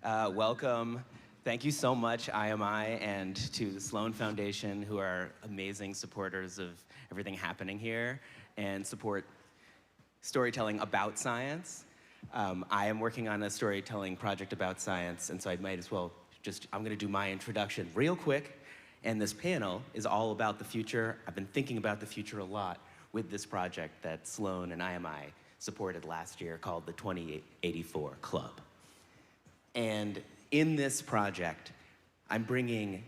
Welcome. Thank you so much, IMI, and to the Sloan Foundation, who are amazing supporters of everything happening here and support storytelling about science. I am working on a storytelling project about science, and so I might as well I'm gonna do my introduction real quick. And this panel is all about the future. I've been thinking about the future a lot with this project that Sloan and IMI supported last year called the 2084 Club. And in this project, I'm bringing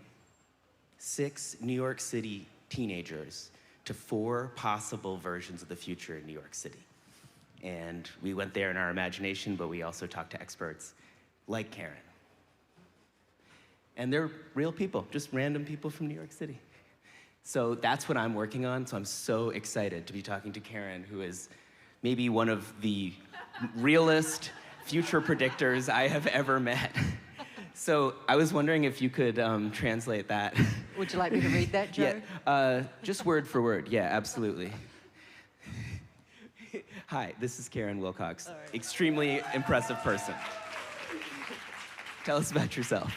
6 New York City teenagers to 4 possible versions of the future in New York City. And we went there in our imagination, but we also talked to experts like Karen. And they're real people, just random people from New York City. So that's what I'm working on, so I'm so excited to be talking to Karen, who is maybe one of the realest future predictors I have ever met. So I was wondering if you could translate that. Would you like me to read that, Joe? Yeah, just word for word, yeah, absolutely. Hi, this is Karen Wilcox, right. Extremely impressive person. Tell us about yourself.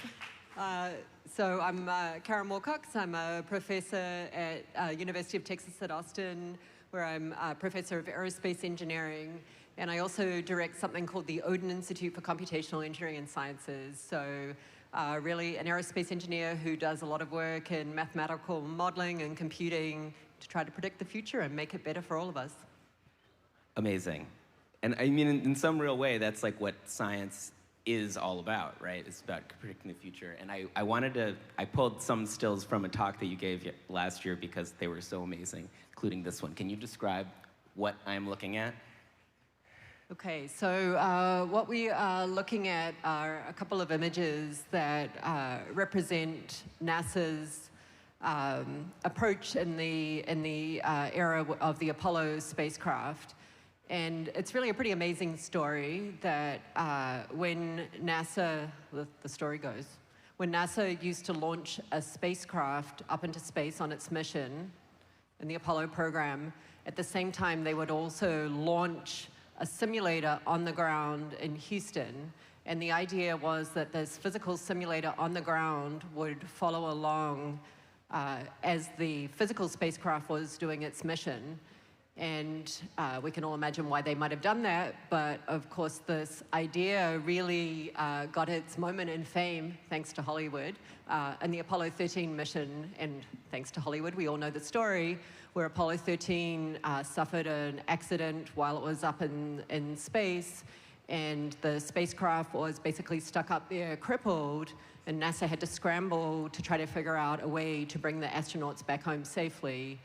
So I'm Karen Wilcox. I'm a professor at University of Texas at Austin, where I'm a professor of aerospace engineering. And I also direct something called the Oden Institute for Computational Engineering and Sciences. So really an aerospace engineer who does a lot of work in mathematical modeling and computing to try to predict the future and make it better for all of us. Amazing. And I mean, in some real way, that's like what science is all about, right? It's about predicting the future. And I pulled some stills from a talk that you gave last year because they were so amazing, including this one. Can you describe what I'm looking at? Okay, so what we are looking at are a couple of images that represent NASA's approach in the era of the Apollo spacecraft. And it's really a pretty amazing story that when NASA, the story goes, when NASA used to launch a spacecraft up into space on its mission in the Apollo program, at the same time they would also launch a simulator on the ground in Houston. And the idea was that this physical simulator on the ground would follow along as the physical spacecraft was doing its mission. And we can all imagine why they might have done that, but of course this idea really got its moment in fame thanks to Hollywood and the Apollo 13 mission. And thanks to Hollywood, we all know the story where Apollo 13 suffered an accident while it was up in space, and the spacecraft was basically stuck up there crippled, and NASA had to scramble to try to figure out a way to bring the astronauts back home safely.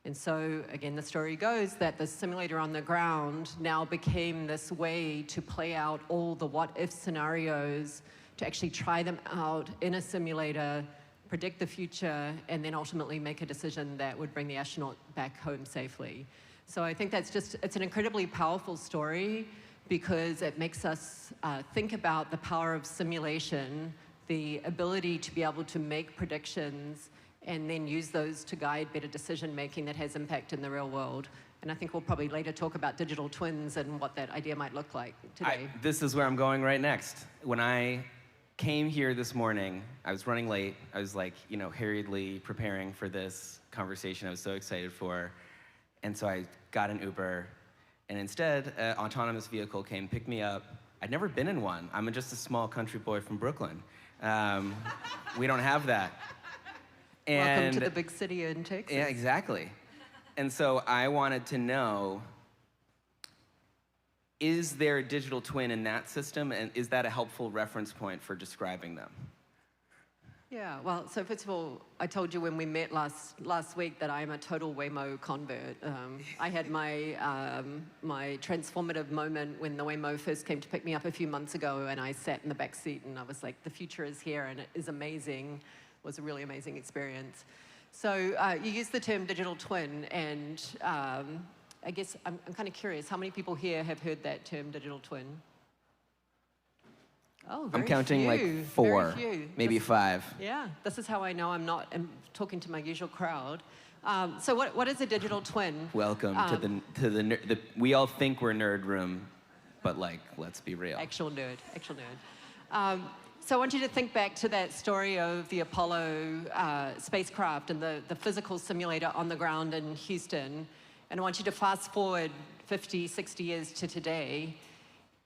And so, again, the story goes that the simulator on the ground now became this way to play out all the what-if scenarios, to actually try them out in a simulator, predict the future, and then ultimately make a decision that would bring the astronaut back home safely. So I think it's an incredibly powerful story because it makes us think about the power of simulation, the ability to be able to make predictions, and then use those to guide better decision-making that has impact in the real world. And I think we'll probably later talk about digital twins and what that idea might look like today. This is where I'm going right next. When I came here this morning, I was running late. I was like, hurriedly preparing for this conversation I was so excited for. And so I got an Uber, and instead, an autonomous vehicle came, picked me up. I'd never been in one. I'm just a small country boy from Brooklyn. We don't have that. Welcome to the big city in Texas. Yeah, exactly. And so I wanted to know, is there a digital twin in that system, and is that a helpful reference point for describing them? Yeah, well, so first of all, I told you when we met last week that I am a total Waymo convert. I had my transformative moment when the Waymo first came to pick me up a few months ago, and I sat in the back seat and I was like, the future is here and it is amazing. Was a really amazing experience. So you use the term digital twin, and I guess I'm kind of curious, how many people here have heard that term digital twin? Oh, very I'm counting few. like 4, Very few. maybe 5. Yeah, this is how I know I'm talking to my usual crowd. So what is a digital twin? Welcome to the we all think we're nerd room, but like, let's be real. Actual nerd. So I want you to think back to that story of the Apollo spacecraft and the physical simulator on the ground in Houston. And I want you to fast forward 50, 60 years to today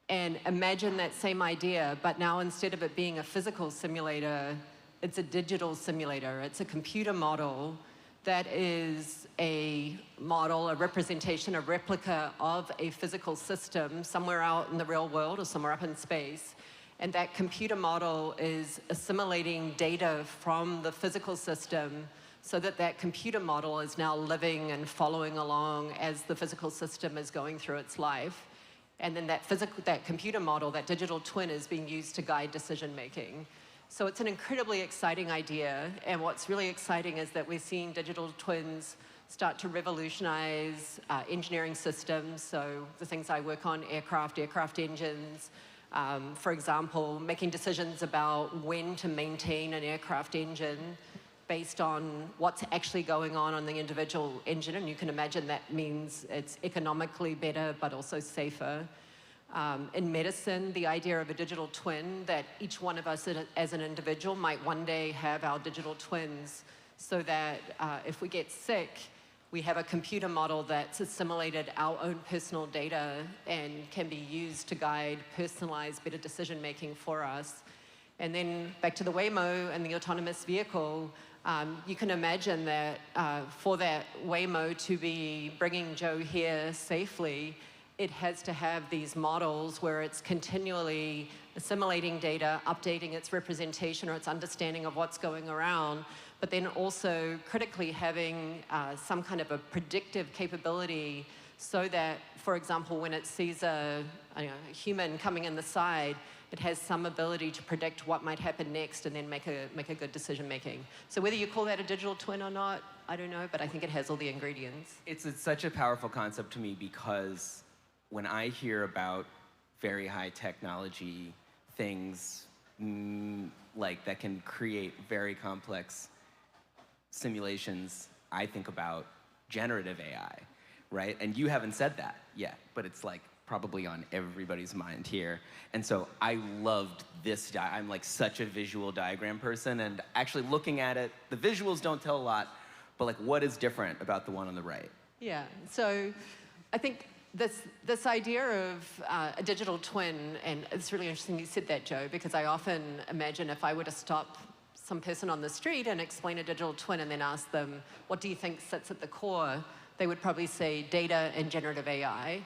and imagine that same idea, but now instead of it being a physical simulator, it's a digital simulator. It's a computer model that is a model, a representation, a replica of a physical system somewhere out in the real world or somewhere up in space. And that computer model is assimilating data from the physical system so that that computer model is now living and following along as the physical system is going through its life. And then that computer model, that digital twin, is being used to guide decision making. So it's an incredibly exciting idea. And what's really exciting is that we're seeing digital twins start to revolutionize engineering systems. So the things I work on, aircraft engines, for example, making decisions about when to maintain an aircraft engine based on what's actually going on the individual engine. And you can imagine that means it's economically better, but also safer. In medicine, the idea of a digital twin, that each one of us as an individual might one day have our digital twins, so that if we get sick, we have a computer model that's assimilated our own personal data and can be used to guide personalized, better decision-making for us. And then back to the Waymo and the autonomous vehicle, you can imagine that for that Waymo to be bringing Joe here safely, it has to have these models where it's continually assimilating data, updating its representation or its understanding of what's going around, but then also critically having some kind of a predictive capability so that, for example, when it sees a human coming in the side, it has some ability to predict what might happen next and then make a good decision making. So whether you call that a digital twin or not, I don't know, but I think it has all the ingredients. It's such a powerful concept to me because when I hear about very high technology things like that can create very complex simulations, I think about generative AI, right? And you haven't said that yet, but it's like probably on everybody's mind here. And so I loved this. I'm like such a visual diagram person, and actually looking at it, the visuals don't tell a lot, but like what is different about the one on the right? Yeah, so I think this idea of a digital twin, and it's really interesting you said that, Joe, because I often imagine if I were to stop some person on the street and explain a digital twin and then ask them, what do you think sits at the core? They would probably say data and generative AI.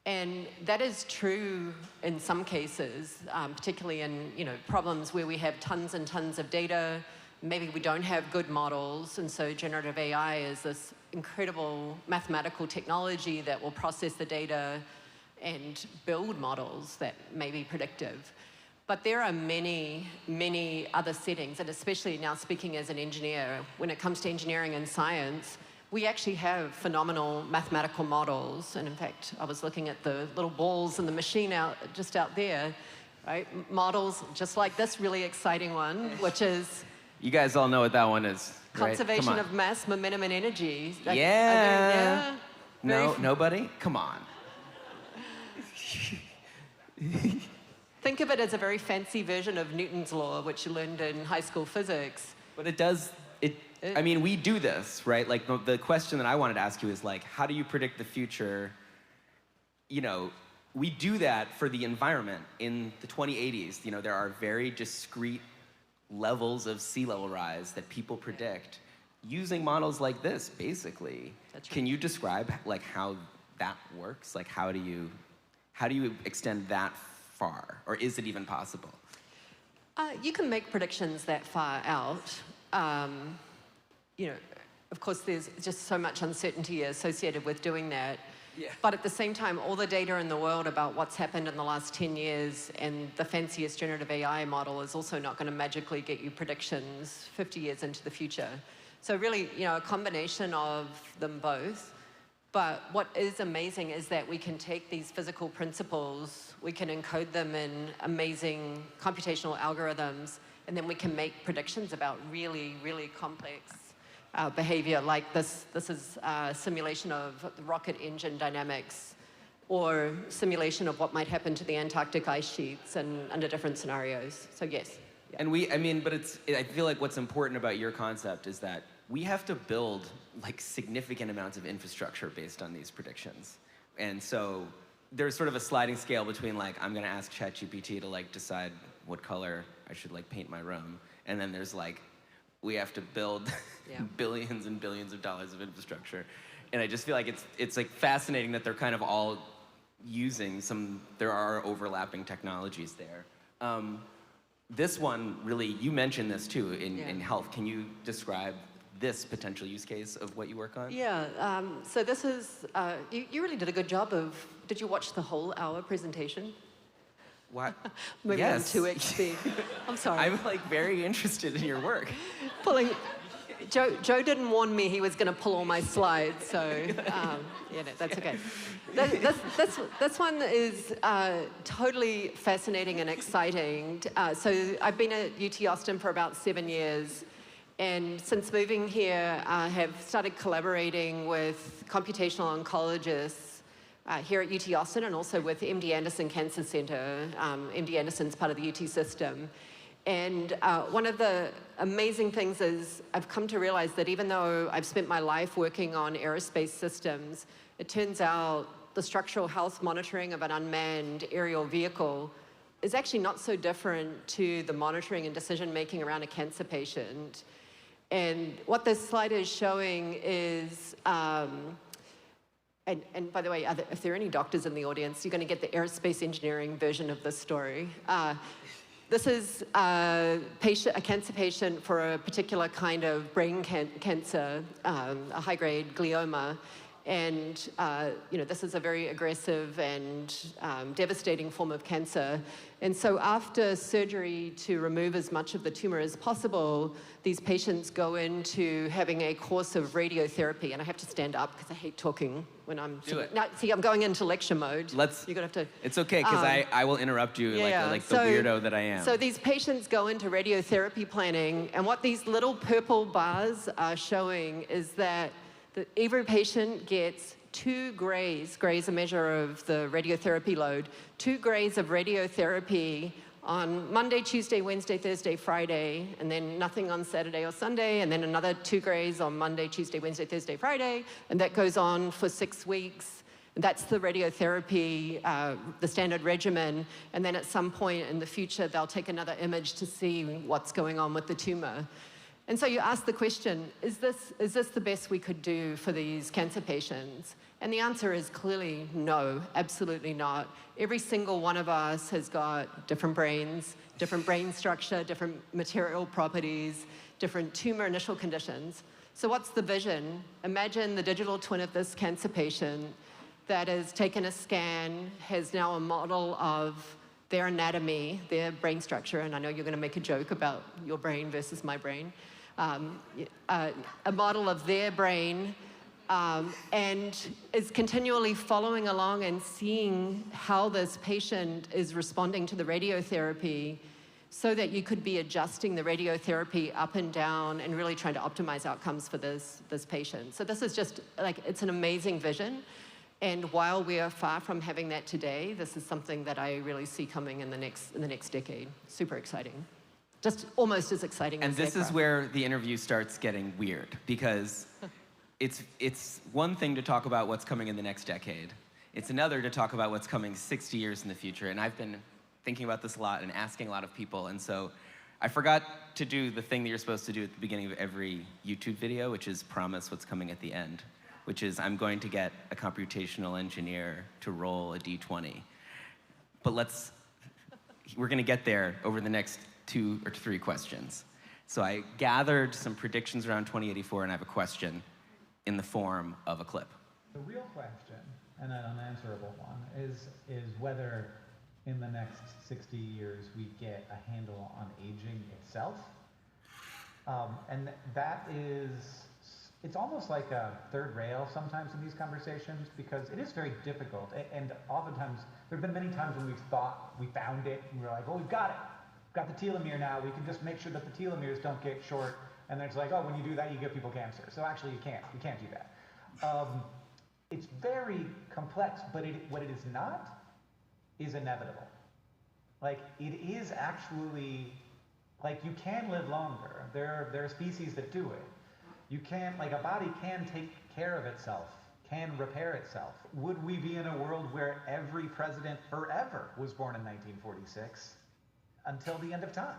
And that is true in some cases, particularly in problems where we have tons and tons of data. Maybe we don't have good models, and so generative AI is this incredible mathematical technology that will process the data and build models that may be predictive. But there are many, many other settings, and especially now speaking as an engineer, when it comes to engineering and science, we actually have phenomenal mathematical models. And in fact, I was looking at the little balls in the machine just out there, right? Models just like this really exciting one, which is... You guys all know what that one is, right? Conservation of mass, momentum, and energy. Yeah. No, nobody? Come on. Think of it as a very fancy version of Newton's law, which you learned in high school physics. But it does... I mean, we do this, right? Like, the question that I wanted to ask you is, like, how do you predict the future? We do that for the environment in the 2080s. There are very discrete levels of sea level rise that people predict using models like this, basically. That's right. Can you describe, like, how that works? Like, how do you extend that far? Or is it even possible? You can make predictions that far out. Of course, there's just so much uncertainty associated with doing that. Yeah. But at the same time, all the data in the world about what's happened in the last 10 years and the fanciest generative AI model is also not going to magically get you predictions 50 years into the future. So really, a combination of them both. But what is amazing is that we can take these physical principles, we can encode them in amazing computational algorithms, and then we can make predictions about really, really complex behavior. Like this is a simulation of the rocket engine dynamics or simulation of what might happen to the Antarctic ice sheets and under different scenarios. So yes. Yeah. And but I feel like what's important about your concept is that we have to build like significant amounts of infrastructure based on these predictions. And so there's sort of a sliding scale between like, I'm gonna ask ChatGPT to like decide what color I should like paint my room. And then there's like, we have to build billions and billions of dollars of infrastructure. And I just feel like it's like fascinating that they're kind of all using there are overlapping technologies there. This one really, you mentioned this too in health. Can you describe this potential use case of what you work on? Yeah, so this is, you really did a good job of, did you watch the whole hour presentation? What? Maybe yes. on 2x speed. I'm sorry. I'm like very interested in your work. Joe didn't warn me he was going to pull all my slides, so that's okay. This one is totally fascinating and exciting. So I've been at UT Austin for about 7 years, and since moving here, I have started collaborating with computational oncologists here at UT Austin and also with MD Anderson Cancer Center. MD Anderson's part of the UT system. And one of the amazing things is I've come to realize that even though I've spent my life working on aerospace systems, it turns out the structural health monitoring of an unmanned aerial vehicle is actually not so different to the monitoring and decision-making around a cancer patient. And what this slide is showing is, and by the way, if there are any doctors in the audience, you're going to get the aerospace engineering version of this story. This is a cancer patient for a particular kind of brain cancer, a high-grade glioma. And this is a very aggressive and devastating form of cancer. And so after surgery to remove as much of the tumor as possible, these patients go into having a course of radiotherapy. And I have to stand up because I hate talking when I'm... Do it. No, see, I'm going into lecture mode. You're gonna have to... It's okay, because I will interrupt you like the weirdo that I am. So these patients go into radiotherapy planning, and what these little purple bars are showing is that every patient gets 2 grays. Grays a measure of the radiotherapy load. 2 grays of radiotherapy on Monday, Tuesday, Wednesday, Thursday, Friday, and then nothing on Saturday or Sunday, and then another 2 grays on Monday, Tuesday, Wednesday, Thursday, Friday, and that goes on for 6 weeks. And that's the radiotherapy, the standard regimen, and then at some point in the future, they'll take another image to see what's going on with the tumor. And so you ask the question, is this the best we could do for these cancer patients? And the answer is clearly no, absolutely not. Every single one of us has got different brains, different brain structure, different material properties, different tumor initial conditions. So what's the vision? Imagine the digital twin of this cancer patient that has taken a scan, has now a model of their anatomy, their brain structure, and I know you're going to make a joke about your brain versus my brain, a model of their brain, and is continually following along and seeing how this patient is responding to the radiotherapy so that you could be adjusting the radiotherapy up and down and really trying to optimize outcomes for this patient. So this is just, it's an amazing vision. And while we are far from having that today, this is something that I really see coming in the next decade. Super exciting. Just almost as exciting as And this is where the interview starts getting weird, because it's one thing to talk about what's coming in the next decade. It's another to talk about what's coming 60 years in the future. And I've been thinking about this a lot and asking a lot of people. And so I forgot to do the thing that you're supposed to do at the beginning of every YouTube video, which is promise what's coming at the end, which is I'm going to get a computational engineer to roll a D20. But we're going to get there over the next 2 or 3 questions. So I gathered some predictions around 2084, and I have a question in the form of a clip. The real question, and an unanswerable one, is whether in the next 60 years we get a handle on aging itself. And that is, it's almost like a third rail sometimes in these conversations, because it is very difficult. And oftentimes, there have been many times when we've thought we found it, and we're like, oh, we've got it. We've got the telomere now. We can just make sure that the telomeres don't get short. And then it's like, oh, when you do that, you give people cancer. So actually, you can't. You can't do that. It's very complex, but what it is not is inevitable. Like, it is actually, like, you can live longer. There are species that do it. You can, like, a body can take care of itself, can repair itself. Would we be in a world where every president forever was born in 1946 until the end of time?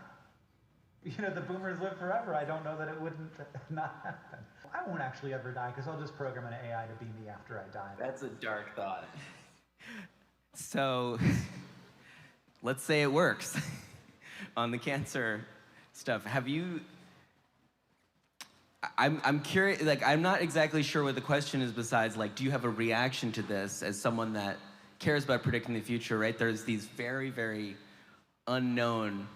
You know, the boomers live forever. I don't know that it wouldn't not happen. I won't actually ever die because I'll just program an AI to be me after I die. That's a dark thought. So, let's say it works on the cancer stuff. Have you? I'm curious. Like, I'm not exactly sure what the question is. Besides, like, do you have a reaction to this as someone that cares about predicting the future? Right? There's these very, very unknown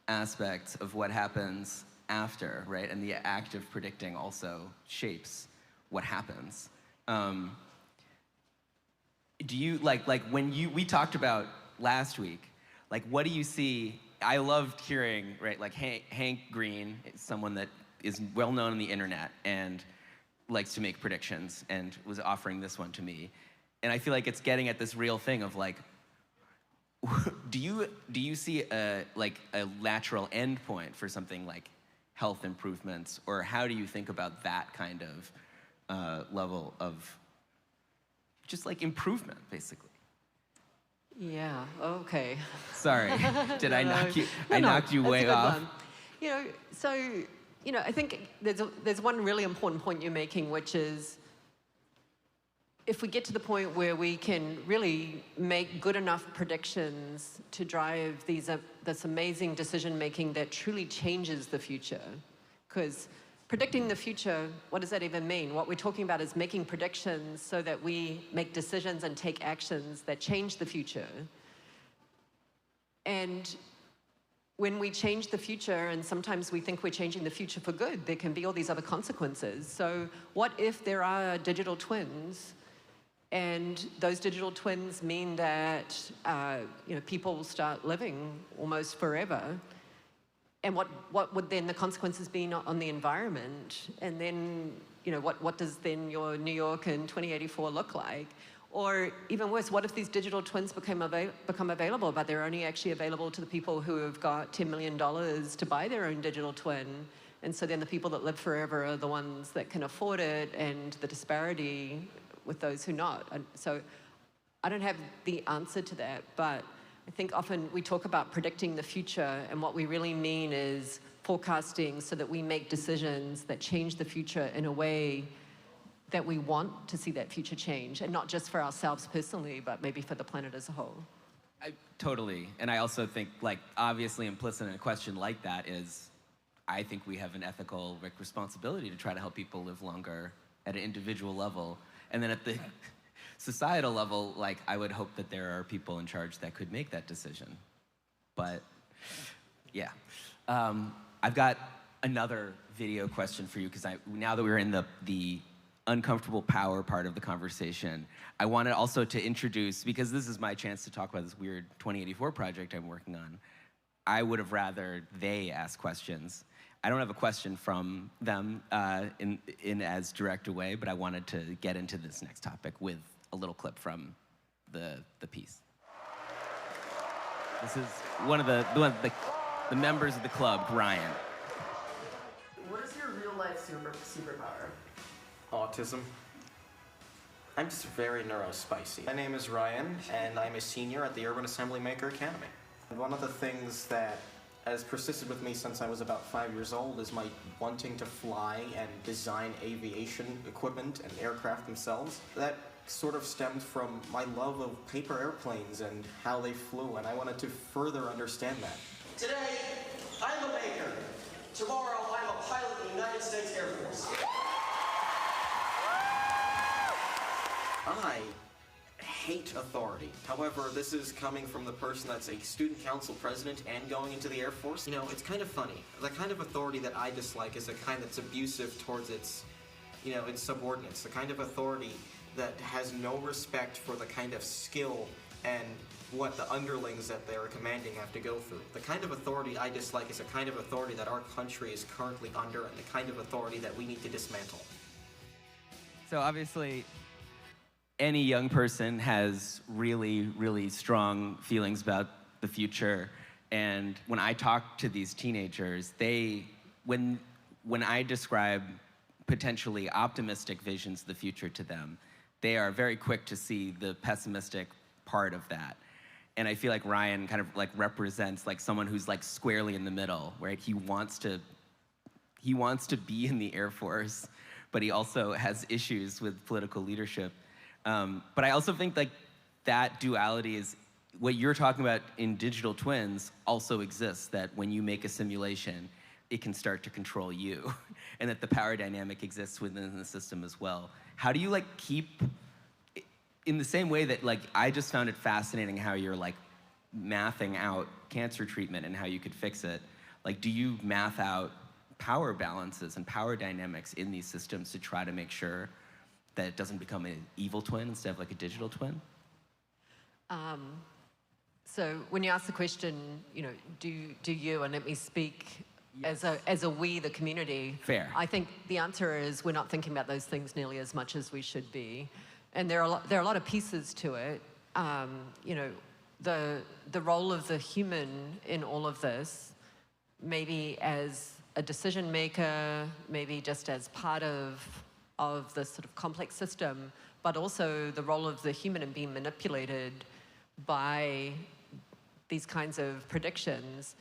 aspects of what happens after, right? And the act of predicting also shapes what happens. Do you, like when we talked about last week, like, what do you see? I loved hearing, right, like Hank Green, someone that is well known on the internet and likes to make predictions, and was offering this one to me. And I feel like it's getting at this real thing of, like, do you see a natural end point for something like health improvements, or how do you think about that kind of level of just like improvement, basically? Yeah, okay. Sorry, did I knock you? No, I knocked you that's a way good off. one. You know, so, you know, I think there's one really important point you're making, which is, if we get to the point where we can really make good enough predictions to drive this amazing decision-making that truly changes the future. Because predicting the future, what does that even mean? What we're talking about is making predictions so that we make decisions and take actions that change the future. And when we change the future, and sometimes we think we're changing the future for good, there can be all these other consequences. So what if there are digital twins, and those digital twins mean that you know, people will start living almost forever? And what would then the consequences be on the environment? And then, you know, what does then your New York in 2084 look like? Or even worse, what if these digital twins become available, but they're only actually available to the people who have got $10 million to buy their own digital twin? And so then the people that live forever are the ones that can afford it, and the disparity with those who not. And so I don't have the answer to that, but I think often we talk about predicting the future, and what we really mean is forecasting so that we make decisions that change the future in a way that we want to see that future change, and not just for ourselves personally, but maybe for the planet as a whole. Totally. And I also think, like, obviously implicit in a question like that is, I think we have an ethical responsibility to try to help people live longer at an individual level. And then at the societal level, like, I would hope that there are people in charge that could make that decision. But yeah. I've got another video question for you, because now that we're in the uncomfortable power part of the conversation, I wanted also to introduce, because this is my chance to talk about this weird 2084 project I'm working on. I would have rather they ask questions. I don't have a question from them in as direct a way, but I wanted to get into this next topic with a little clip from the piece. This is one of the members of the club, Ryan. What is your real life superpower? Autism. I'm just very neurospicy. My name is Ryan, and I'm a senior at the Urban Assembly Maker Academy. And one of the things that has persisted with me since I was about 5 years old is my wanting to fly and design aviation equipment and aircraft themselves. That sort of stemmed from my love of paper airplanes and how they flew, and I wanted to further understand that. Today, I'm a maker. Tomorrow, I'm a pilot in the United States Air Force. I hate authority. However, this is coming from the person that's a student council president and going into the Air Force. You know, it's kind of funny. The kind of authority that I dislike is the kind that's abusive towards its subordinates. The kind of authority that has no respect for the kind of skill and what the underlings that they're commanding have to go through. The kind of authority I dislike is the kind of authority that our country is currently under, and the kind of authority that we need to dismantle. So obviously, any young person has really, really strong feelings about the future. And when I talk to these teenagers, when I describe potentially optimistic visions of the future to them, they are very quick to see the pessimistic part of that. And I feel like Ryan kind of like represents like someone who's like squarely in the middle, right? He wants to be in the Air Force, but he also has issues with political leadership. But I also think like that duality is what you're talking about in digital twins also exists, that when you make a simulation, it can start to control you, and that the power dynamic exists within the system as well. How do you like keep, in the same way that like I just found it fascinating how you're like mathing out cancer treatment and how you could fix it, like do you math out power balances and power dynamics in these systems to try to make sure that it doesn't become an evil twin instead of like a digital twin? So when you ask the question, you know, do you, and let me speak as a we, the community. Fair. I think the answer is we're not thinking about those things nearly as much as we should be. And there are a lot of pieces to it. You know, the role of the human in all of this, maybe as a decision maker, maybe just as part of this sort of complex system, but also the role of the human in being manipulated by these kinds of predictions.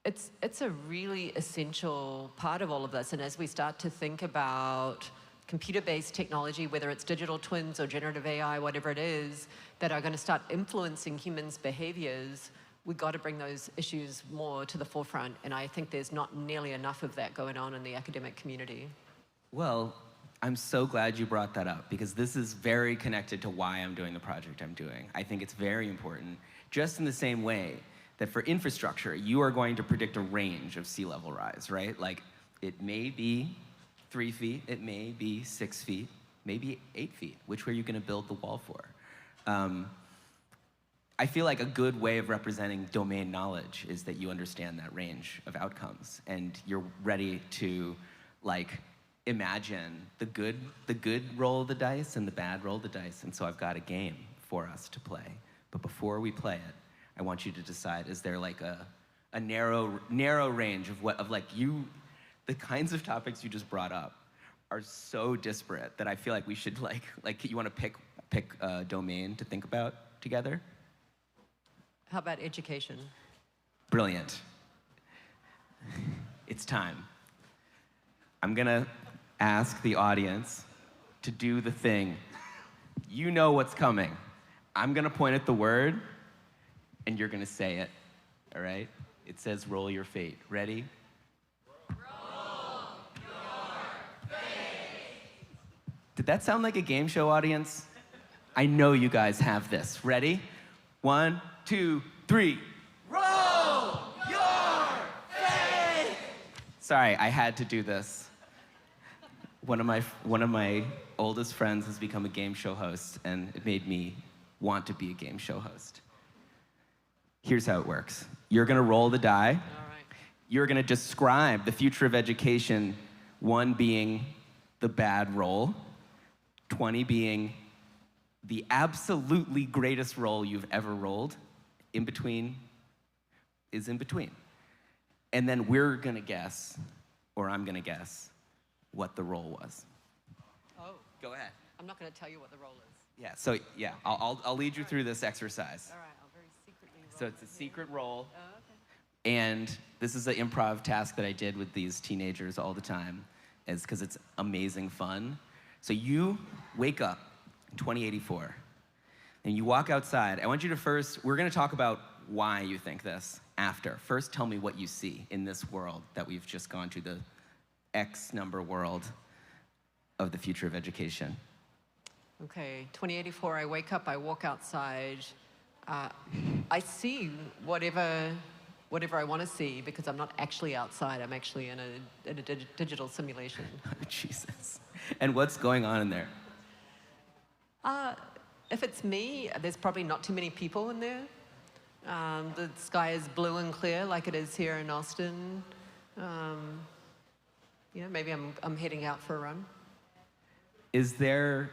It's a really essential part of all of this. And as we start to think about computer-based technology, whether it's digital twins or generative AI, whatever it is, that are going to start influencing humans' behaviors, we've got to bring those issues more to the forefront. And I think there's not nearly enough of that going on in the academic community. Well, I'm so glad you brought that up, because this is very connected to why I'm doing the project I'm doing. I think it's very important, just in the same way that for infrastructure, you are going to predict a range of sea level rise, right? Like, it may be 3 feet, it may be 6 feet, maybe 8 feet. Which way are you going to build the wall for? I feel like a good way of representing domain knowledge is that you understand that range of outcomes, and you're ready to, like, imagine the good roll of the dice and the bad roll of the dice. And so I've got a game for us to play. But before we play it, I want you to decide, is there like a narrow range of the kinds of topics you just brought up are so disparate that I feel like we should like you want to pick a domain to think about together? How about education? Brilliant. It's time. I'm gonna ask the audience to do the thing. You know what's coming. I'm gonna point at the word, and you're gonna say it, all right? It says roll your fate. Ready? Roll your fate. Did that sound like a game show, audience? I know you guys have this. Ready? 1, 2, 3. Roll your fate! Sorry, I had to do this. One of my oldest friends has become a game show host, and it made me want to be a game show host. Here's how it works. You're gonna roll the die. All right. You're gonna describe the future of education, 1 being the bad roll, 20 being the absolutely greatest roll you've ever rolled. In between is in between. And then we're gonna guess, or I'm gonna guess, what the roll was. Oh. Go ahead. I'm not going to tell you what the role is. Yeah, so yeah, I'll lead you through this exercise. All right, I'll very secretly roll. So it's a secret roll. Oh, okay. And this is an improv task that I did with these teenagers all the time, is because it's amazing fun. So you wake up in 2084, and you walk outside. I want you to first, we're gonna talk about why you think this after. First, tell me what you see in this world that we've just gone to, the X number world of the future of education. Okay, 2084, I wake up, I walk outside. I see whatever I want to see, because I'm not actually outside. I'm actually in a digital simulation. Oh, Jesus. And what's going on in there? If it's me, there's probably not too many people in there. The sky is blue and clear like it is here in Austin. Maybe I'm heading out for a run. Is there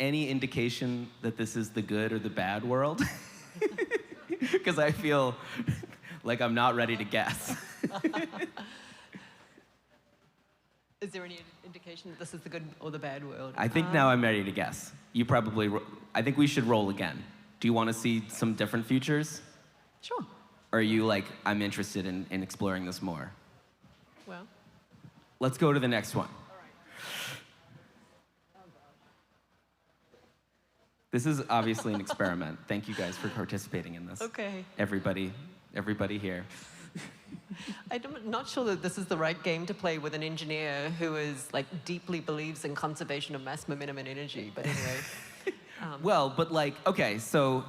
any indication that this is the good or the bad world? Because I feel like I'm not ready to guess. Is there any indication that this is the good or the bad world? I think now I'm ready to guess. You probably, I think we should roll again. Do you want to see some different futures? Sure. Or are you like, I'm interested in exploring this more? Well. Let's go to the next one. This is obviously an experiment. Thank you guys for participating in this. Okay. Everybody here. I'm not sure that this is the right game to play with an engineer who is like deeply believes in conservation of mass momentum and energy. But anyway. Well, but like, okay, so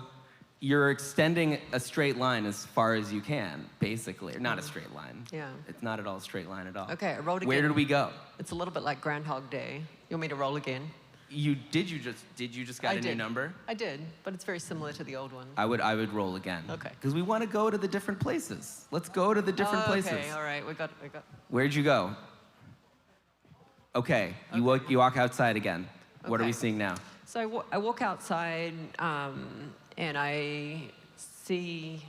you're extending a straight line as far as you can, basically. Not a straight line. Yeah. It's not at all a straight line at all. Okay, I rolled again. Where did we go? It's a little bit like Groundhog Day. You want me to roll again? Did you just get a new number? I did, but it's very similar to the old one. I would roll again. Okay. Because we want to go to the different places. Let's go to the different places. Okay, all right, we got. Where'd you go? Okay, you walk outside again. What are we Okay. seeing now? So I walk outside and I see,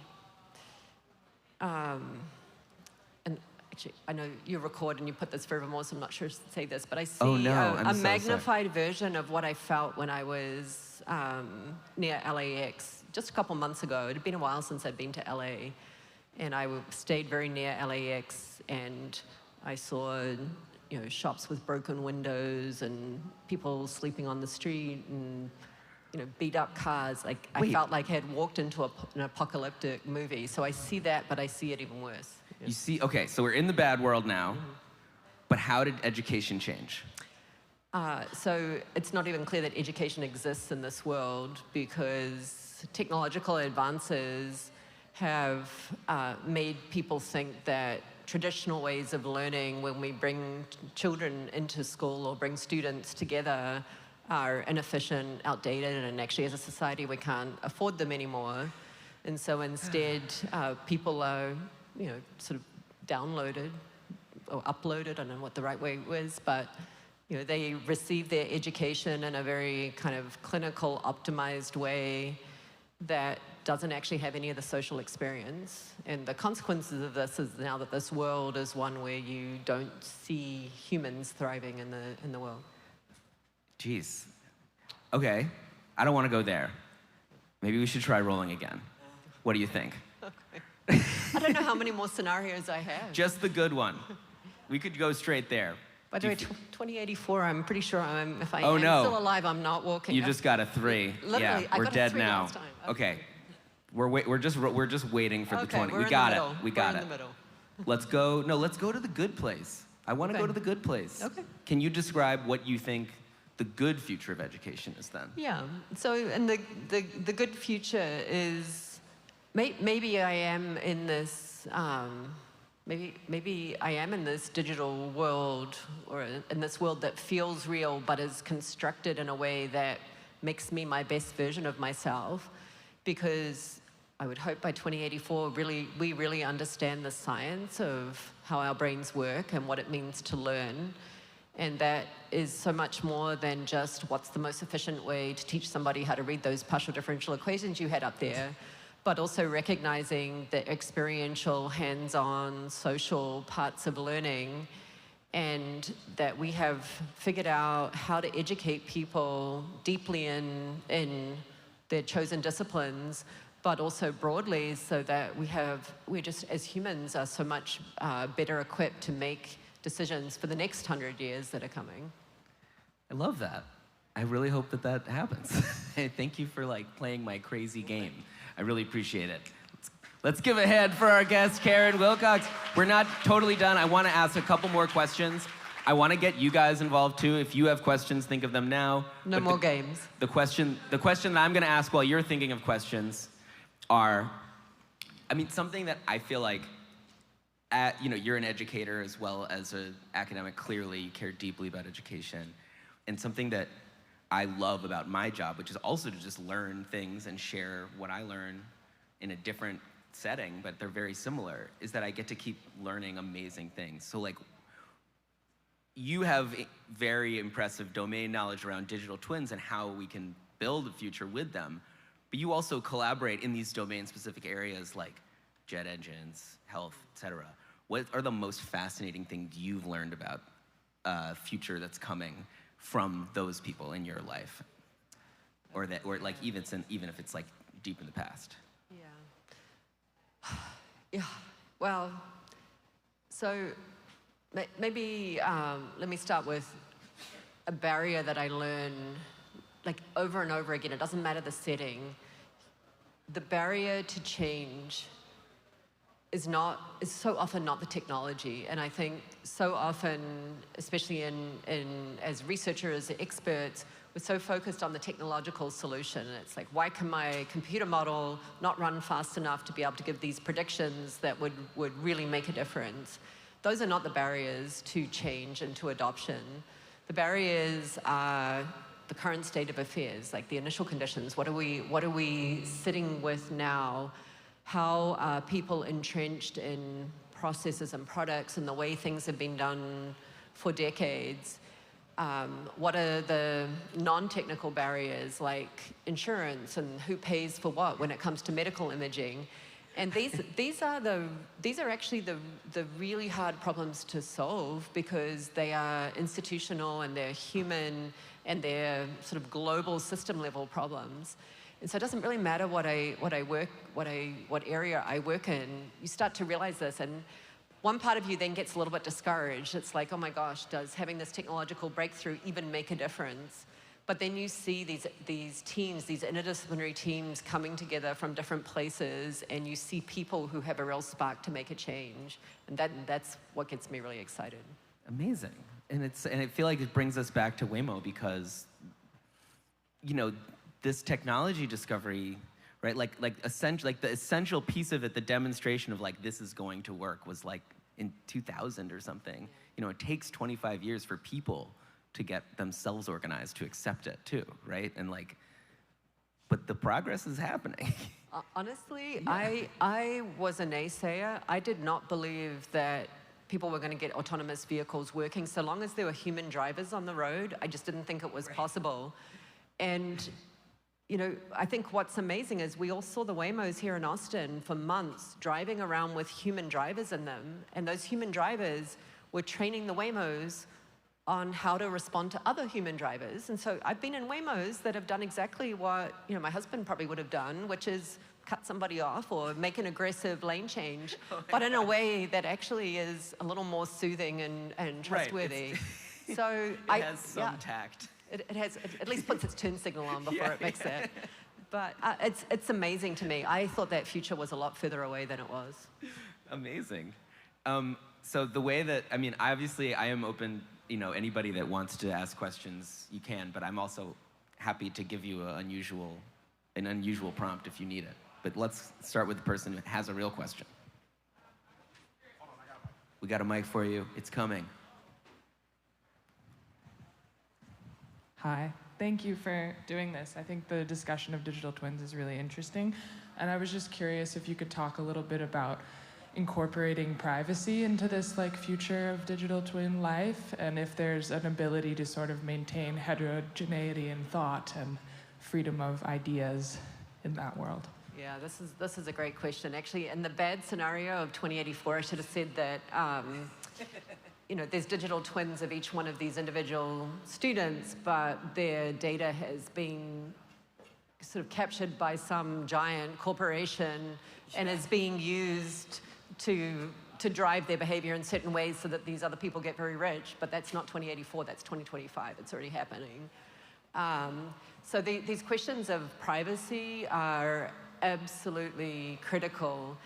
and actually I know you record and you put this forevermore, so I'm not sure to say this, but I see Oh, no, I'm a so magnified version of what I felt when I was near LAX just a couple months ago. It had been a while since I'd been to LA, and I stayed very near LAX, and I saw shops with broken windows and people sleeping on the street and beat up cars. Like I Wait. felt like I had walked into an apocalyptic movie. So I see that, but I see it even worse. Yeah. You see, okay, so we're in the bad world now, but how did education change? So it's not even clear that education exists in this world because technological advances have made people think that traditional ways of learning, when we bring children into school or bring students together, are inefficient, outdated, and actually as a society we can't afford them anymore. And so instead people are sort of downloaded or uploaded, I don't know what the right way was, but they receive their education in a very kind of clinical, optimized way that doesn't actually have any of the social experience. And the consequences of this is now that this world is one where you don't see humans thriving in the world. Jeez. Okay, I don't want to go there. Maybe we should try rolling again. What do you think? Okay. I don't know how many more scenarios I have. Just the good one. We could go straight there. By the way, 2084, I'm pretty sure if I Oh, am no. still alive, I'm not walking. You just got a 3. Literally, yeah, I we're got a dead 3 now. last time. Okay. We're just waiting for the 20. We're We in got the it. middle. We got We're it. in the middle. Let's go. No, let's go to the good place. I want to Okay. go to the good place. Okay. Can you describe what you think the good future of education is then? Yeah. So, and the good future is maybe I am in this. Maybe I am in this digital world, or in this world that feels real but is constructed in a way that makes me my best version of myself, because I would hope by 2084 we really understand the science of how our brains work and what it means to learn. And that is so much more than just what's the most efficient way to teach somebody how to read those partial differential equations you had up there, but also recognizing the experiential, hands-on, social parts of learning, and that we have figured out how to educate people deeply in their chosen disciplines, but also broadly, so that we just as humans are so much better equipped to make decisions for the next 100 years that are coming. I love that. I really hope that happens. Thank you for playing my crazy game. I really appreciate it. Let's give a hand for our guest, Karen Wilcox. We're not totally done. I want to ask a couple more questions. I want to get you guys involved too. If you have questions, think of them now. No more games. The question that I'm going to ask while you're thinking of questions are, something that I feel like, you're an educator as well as an academic. Clearly, you care deeply about education. And something that I love about my job, which is also to just learn things and share what I learn in a different setting, but they're very similar, is that I get to keep learning amazing things. So you have very impressive domain knowledge around digital twins and how we can build a future with them, but you also collaborate in these domain-specific areas like jet engines, health, et cetera. What are the most fascinating things you've learned about future that's coming from those people in your life? Or like even if it's like deep in the past? Yeah. Yeah, well, so maybe let me start with a barrier that I learn like over and over again. It doesn't matter the setting. The barrier to change is so often not the technology. And I think so often, especially as researchers, experts, we're so focused on the technological solution. And it's like, why can my computer model not run fast enough to be able to give these predictions that would really make a difference? Those are not the barriers to change and to adoption. The barriers are the current state of affairs, like the initial conditions. What are we sitting with now? How are people entrenched in processes and products and the way things have been done for decades? What are the non-technical barriers like insurance and who pays for what when it comes to medical imaging? And these are actually the really hard problems to solve because they are institutional and they're human and they're sort of global system level problems. And so it doesn't really matter what area I work in. You start to realize this, and one part of you then gets a little bit discouraged. It's like, oh my gosh, does having this technological breakthrough even make a difference? But then you see these teams, these interdisciplinary teams coming together from different places, and you see people who have a real spark to make a change. And that's what gets me really excited. Amazing. And I feel like it brings us back to Waymo because, you know, this technology discovery, right? Like the essential piece of it, the demonstration of like this is going to work was like in 2000 or something. You know, it takes 25 years for people to get themselves organized to accept it too, right? And like, but the progress is happening. Honestly, yeah. I was a naysayer. I did not believe that people were going to get autonomous vehicles working so long as there were human drivers on the road. I just didn't think it was possible. And you know, I think what's amazing is we all saw the Waymos here in Austin for months driving around with human drivers in them. And those human drivers were training the Waymos on how to respond to other human drivers. And so I've been in Waymos that have done exactly what, you know, my husband probably would have done, which is cut somebody off or make an aggressive lane change, but in a way that actually is a little more soothing and trustworthy. Right, so it has some tact. It at least puts its turn signal on before it makes that. But it's amazing to me. I thought that future was a lot further away than it was. Amazing. So the way that, I mean, obviously I am open, you know, anybody that wants to ask questions, you can, but I'm also happy to give you an unusual prompt if you need it. But let's start with the person who has a real question. We got a mic for you. It's coming. Hi, thank you for doing this. I think the discussion of digital twins is really interesting. And I was just curious if you could talk a little bit about incorporating privacy into this like future of digital twin life, and if there's an ability to sort of maintain heterogeneity in thought and freedom of ideas in that world. Yeah, this is a great question. Actually, in the bad scenario of 2084, I should have said that you know, there's digital twins of each one of these individual students, but their data has been sort of captured by some giant corporation and is being used to drive their behavior in certain ways so that these other people get very rich. But that's not 2084, that's 2025. It's already happening. So these questions of privacy are absolutely critical.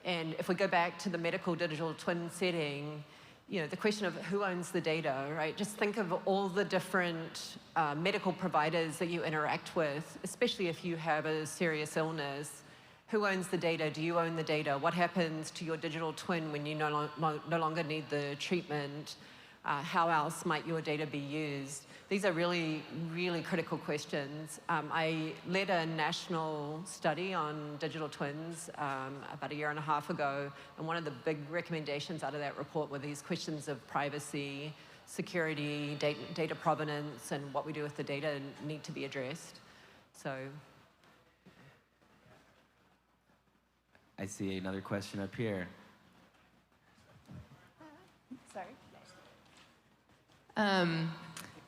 And if we go back to the medical digital twin setting, you know, the question of who owns the data, right? Just think of all the different medical providers that you interact with, especially if you have a serious illness. Who owns the data? Do you own the data? What happens to your digital twin when you no longer need the treatment? How else might your data be used? These are really, really critical questions. I led a national study on digital twins about 1.5 years ago, and one of the big recommendations out of that report were these questions of privacy, security, data provenance, and what we do with the data need to be addressed. So. I see another question up here. Sorry.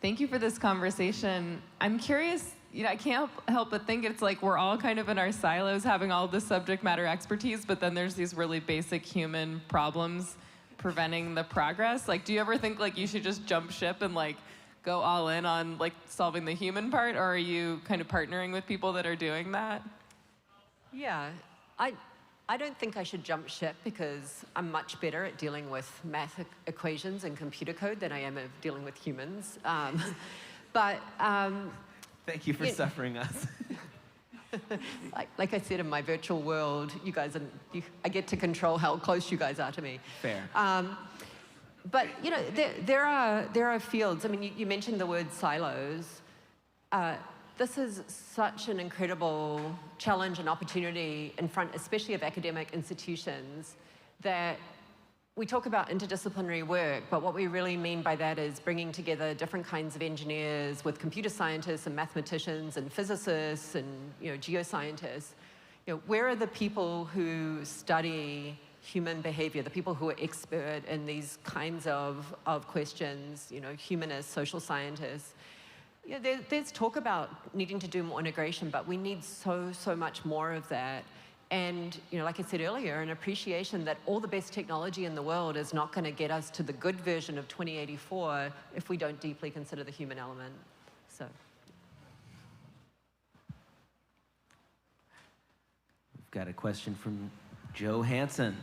Thank you for this conversation. I'm curious, I can't help but think it's like we're all kind of in our silos having all the subject matter expertise, but then there's these really basic human problems preventing the progress. Like, do you ever think like you should just jump ship and like go all in on like solving the human part, or are you kind of partnering with people that are doing that? Yeah, I don't think I should jump ship because I'm much better at dealing with math equations and computer code than I am at dealing with humans. Thank you for suffering us. like I said, in my virtual world, you guys I get to control how close you guys are to me. Fair. But there are fields. I mean, you mentioned the word silos. This is such an incredible challenge and opportunity in front, especially of academic institutions, that we talk about interdisciplinary work, but what we really mean by that is bringing together different kinds of engineers with computer scientists and mathematicians and physicists and geoscientists. Where are the people who study human behavior, the people who are expert in these kinds of questions, humanists, social scientists? There's talk about needing to do more integration, but we need so much more of that. And like I said earlier, an appreciation that all the best technology in the world is not going to get us to the good version of 2084 if we don't deeply consider the human element. So. We've got a question from Joe Hansen.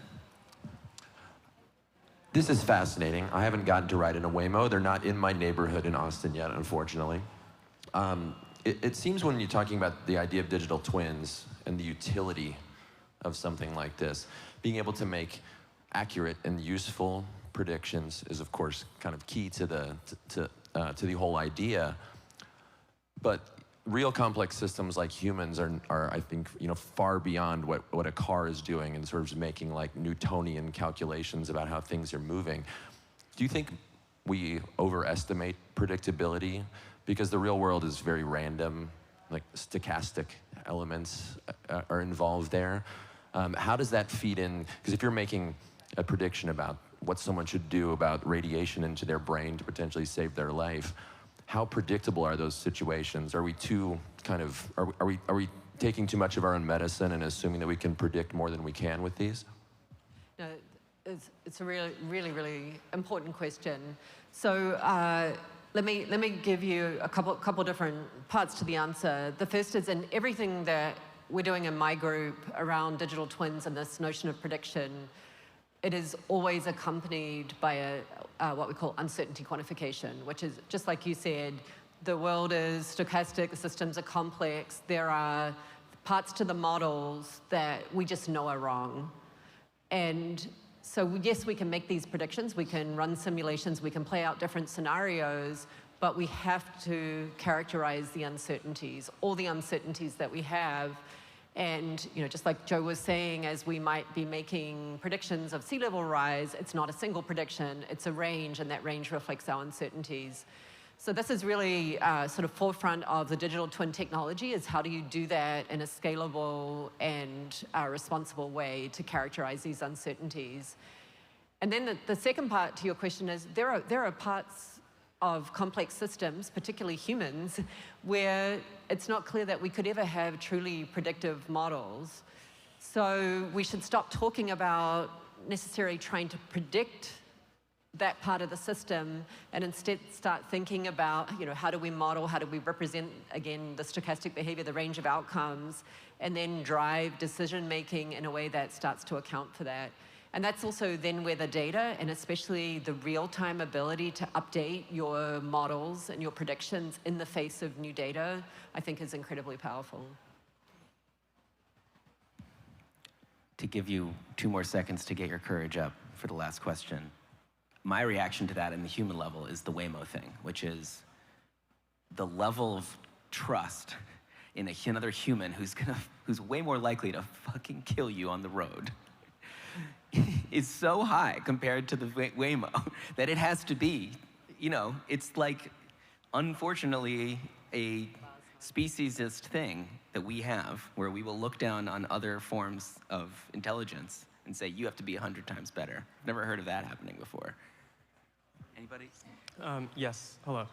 This is fascinating. I haven't gotten to ride in a Waymo. They're not in my neighborhood in Austin yet, unfortunately. It seems when you're talking about the idea of digital twins and the utility of something like this, being able to make accurate and useful predictions is, of course, kind of key to the whole idea. But real complex systems like humans are I think, far beyond what a car is doing and sort of making like Newtonian calculations about how things are moving. Do you think we overestimate predictability? Because the real world is very random, like stochastic elements are involved there. How does that feed in? Because if you're making a prediction about what someone should do about radiation into their brain to potentially save their life, how predictable are those situations? Are we too kind of, are we taking too much of our own medicine and assuming that we can predict more than we can with these? No, it's a really important question. So let me give you a couple different parts to the answer. The first is in everything that we're doing in my group around digital twins and this notion of prediction, it is always accompanied by what we call uncertainty quantification, which is, just like you said, the world is stochastic, the systems are complex, there are parts to the models that we just know are wrong. And so yes, we can make these predictions, we can run simulations, we can play out different scenarios, but we have to characterize the uncertainties, all the uncertainties that we have. And just like Joe was saying, as we might be making predictions of sea level rise, it's not a single prediction, it's a range, and that range reflects our uncertainties. So this is really sort of forefront of the digital twin technology, is how do you do that in a scalable and responsible way to characterize these uncertainties. And then the second part to your question is there are parts of complex systems, particularly humans, where it's not clear that we could ever have truly predictive models. So we should stop talking about necessarily trying to predict that part of the system and instead start thinking about, how do we model, how do we represent, again, the stochastic behavior, the range of outcomes, and then drive decision-making in a way that starts to account for that. And that's also then where the data, and especially the real-time ability to update your models and your predictions in the face of new data, I think is incredibly powerful. To give you 2 more seconds to get your courage up for the last question. My reaction to that in the human level is the Waymo thing, which is the level of trust in another human who's way more likely to fucking kill you on the road is so high compared to the Waymo that it has to be you know, it's like, unfortunately, a speciesist thing that we have, where we will look down on other forms of intelligence and say, you have to be 100 times better. I've never heard of that happening before. Anybody? Yes, hello.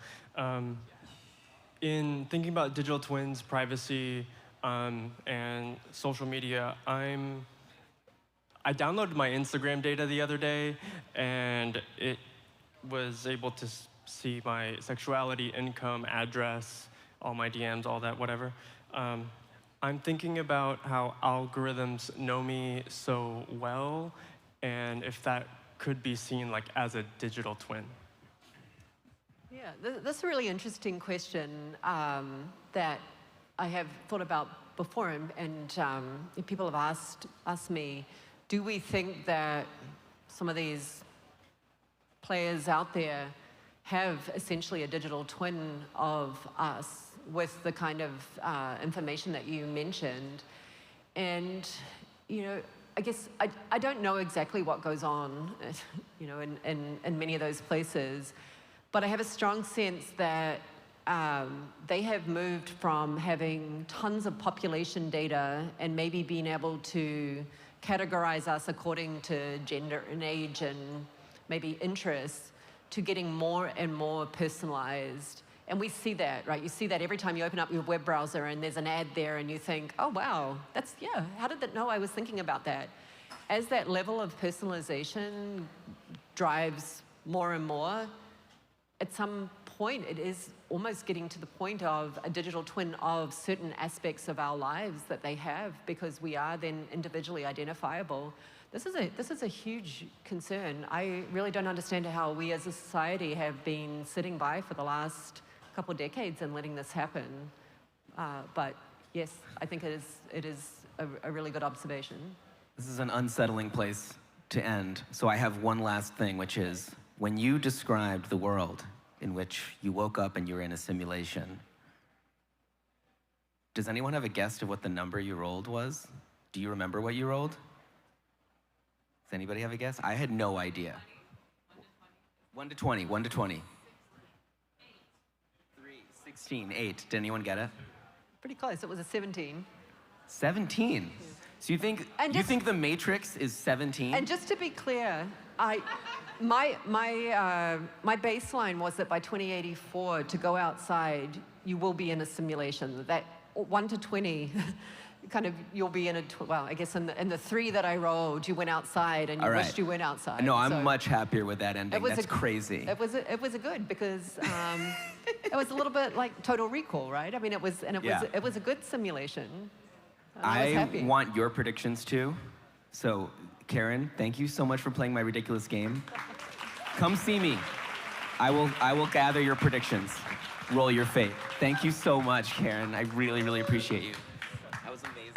In thinking about digital twins, privacy, and social media, I downloaded my Instagram data the other day, and it was able to see my sexuality, income, address, all my DMs, all that, whatever. I'm thinking about how algorithms know me so well, and if that could be seen like as a digital twin. Yeah, that's a really interesting question that I have thought about before, and people have asked me, do we think that some of these players out there have essentially a digital twin of us with the kind of information that you mentioned? And, you know, I guess I don't know exactly what goes on, you know, in many of those places, but I have a strong sense that they have moved from having tons of population data and maybe being able to categorize us according to gender and age and maybe interests, to getting more and more personalized. And we see that, right? You see that every time you open up your web browser and there's an ad there and you think, oh, wow, that's, yeah, how did that know I was thinking about that? As that level of personalization drives more and more, at some point it is almost getting to the point of a digital twin of certain aspects of our lives that they have, because we are then individually identifiable. This is a huge concern. I really don't understand how we as a society have been sitting by for the last couple of decades and letting this happen. But yes, I think it is a really good observation. This is an unsettling place to end. So I have one last thing, which is, when you described the world in which you woke up and you were in a simulation, does anyone have a guess of what the number you rolled was? Do you remember what you rolled? Does anybody have a guess? I had no idea. 1 to 20, 1 to 20. 3, 16, 8. Did anyone get it? Pretty close. It was a 17. 17? So you think the Matrix is 17? And just to be clear, my baseline was that by 2084, to go outside, you will be in a simulation. That 1 to 20, kind of, you'll be in a, well, I guess in the 3 that I rolled, you went outside and you wished you went outside. No, I'm much happier with that ending. That's crazy. It was a good, because it was a little bit like Total Recall, right? I mean, it was a good simulation. I want your predictions too. So, Karen, thank you so much for playing my ridiculous game. Come see me. I will gather your predictions. Roll your fate. Thank you so much, Karen. I really, really appreciate you. That was amazing.